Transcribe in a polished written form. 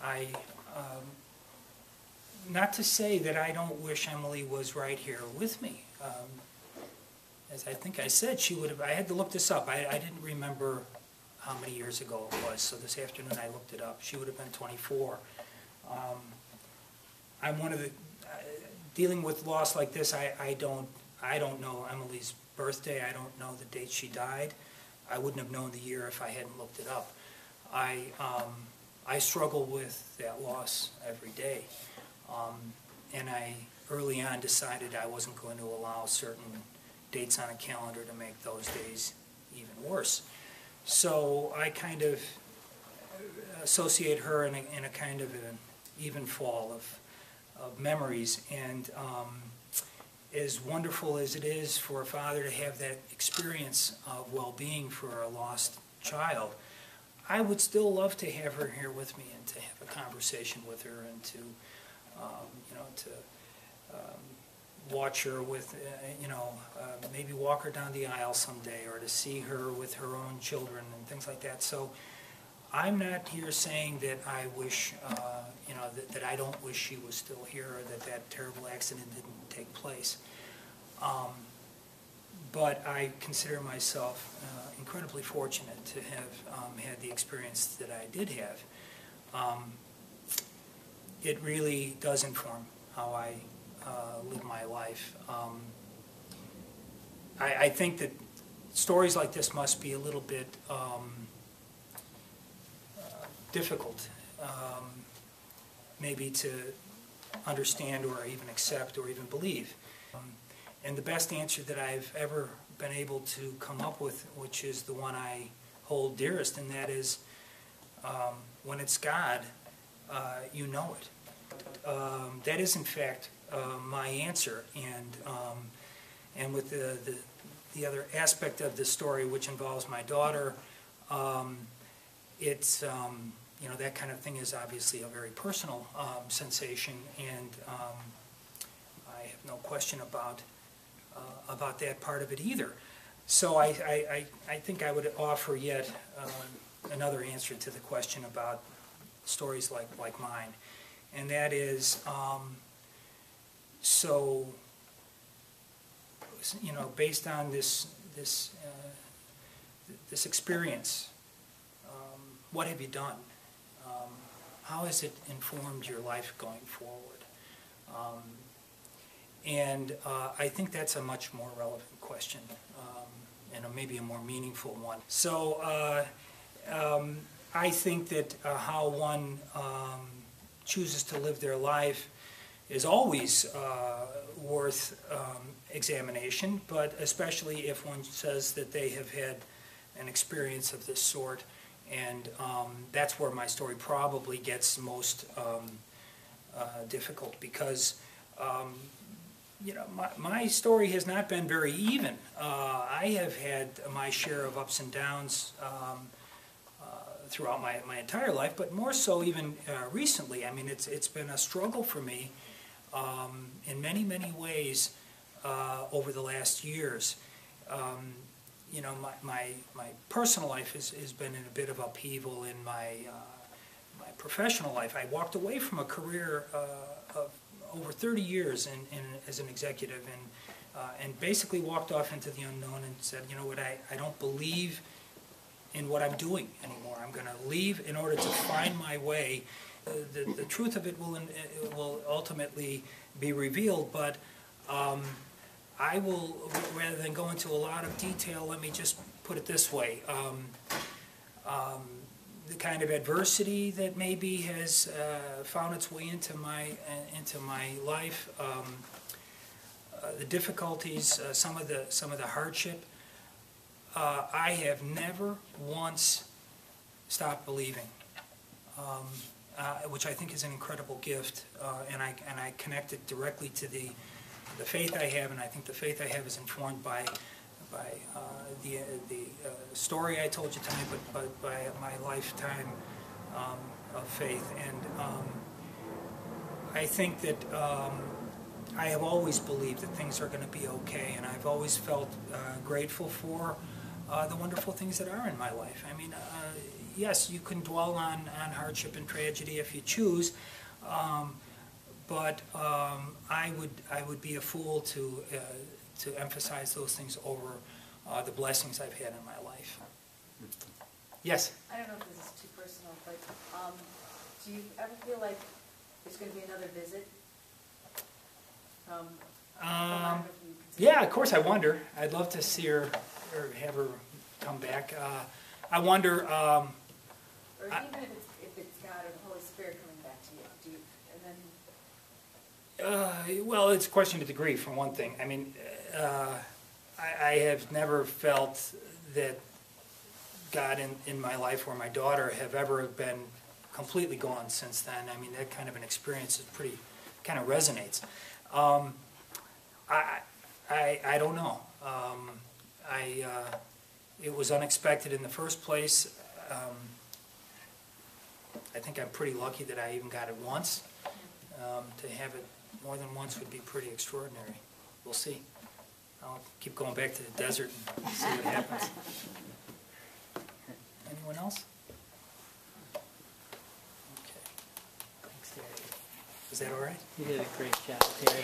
I not to say that I don't wish Emily was right here with me. As I think I said, she would have. I had to look this up. I didn't remember how many years ago it was, so this afternoon I looked it up. She would have been 24. I'm one of the dealing with loss like this. I don't know Emily's birthday. I don't know the date she died. I wouldn't have known the year if I hadn't looked it up. I struggle with that loss every day, and I early on decided I wasn't going to allow certain dates on a calendar to make those days even worse. So I kind of associate her in a kind of an even fall of memories, and as wonderful as it is for a father to have that experience of well-being for a lost child, I would still love to have her here with me and to have a conversation with her and to, watch her with, maybe walk her down the aisle someday, or to see her with her own children and things like that. So I'm not here saying that I wish, that I don't wish she was still here, or that terrible accident didn't take place. But I consider myself incredibly fortunate to have had the experience that I did have. It really does inform how I live my life. I think that stories like this must be a little bit difficult, maybe to understand or even accept or even believe. And the best answer that I've ever been able to come up with, which is the one I hold dearest, and that is, when it's God, you know it. That is, in fact, my answer. And with the other aspect of the story, which involves my daughter, it's that kind of thing is obviously a very personal sensation, and I have no question about that part of it either. So I think I would offer yet another answer to the question about stories like mine, and that is, based on this experience, what have you done? How has it informed your life going forward? And I think that's a much more relevant question, and maybe a more meaningful one. So I think that how one chooses to live their life is always worth examination, but especially if one says that they have had an experience of this sort. And that's where my story probably gets most difficult, because my story has not been very even. I have had my share of ups and downs throughout my entire life, but more so even recently. I mean, it's been a struggle for me in many, many ways over the last years. My personal life has been in a bit of upheaval. In my professional life, I walked away from a career of over 30 years as an executive, and basically walked off into the unknown and said, you know what, I don't believe in what I'm doing anymore. I'm going to leave in order to find my way. The truth of it will ultimately be revealed, but I will, rather than go into a lot of detail, let me just put it this way. The kind of adversity that maybe has found its way into my life, the difficulties, some of the hardship, I have never once stopped believing, which I think is an incredible gift, and I connect it directly to the faith I have, and I think the faith I have is informed by the story I told you tonight, but by my lifetime of faith. And I think that I have always believed that things are going to be okay, and I've always felt grateful for the wonderful things that are in my life. I mean, yes, you can dwell on hardship and tragedy if you choose, but I would be a fool to emphasize those things over the blessings I've had in my life. Yes? I don't know if this is too personal, but do you ever feel like there's going to be another visit from yeah, of course I wonder. I'd love to see her or have her come back. I wonder... or even if it's God or the Holy Spirit coming back to you, and then... well, it's a question of degree, for one thing. I mean, I have never felt that God in my life or my daughter have ever been completely gone since then. I mean, that kind of an experience is pretty, kind of resonates. I don't know. It was unexpected in the first place. I think I'm pretty lucky that I even got it once. To have it more than once would be pretty extraordinary. We'll see. I'll keep going back to the desert and see what happens. Anyone else? Okay. Thanks, Terry. Is that all right? You did a great job, Terry.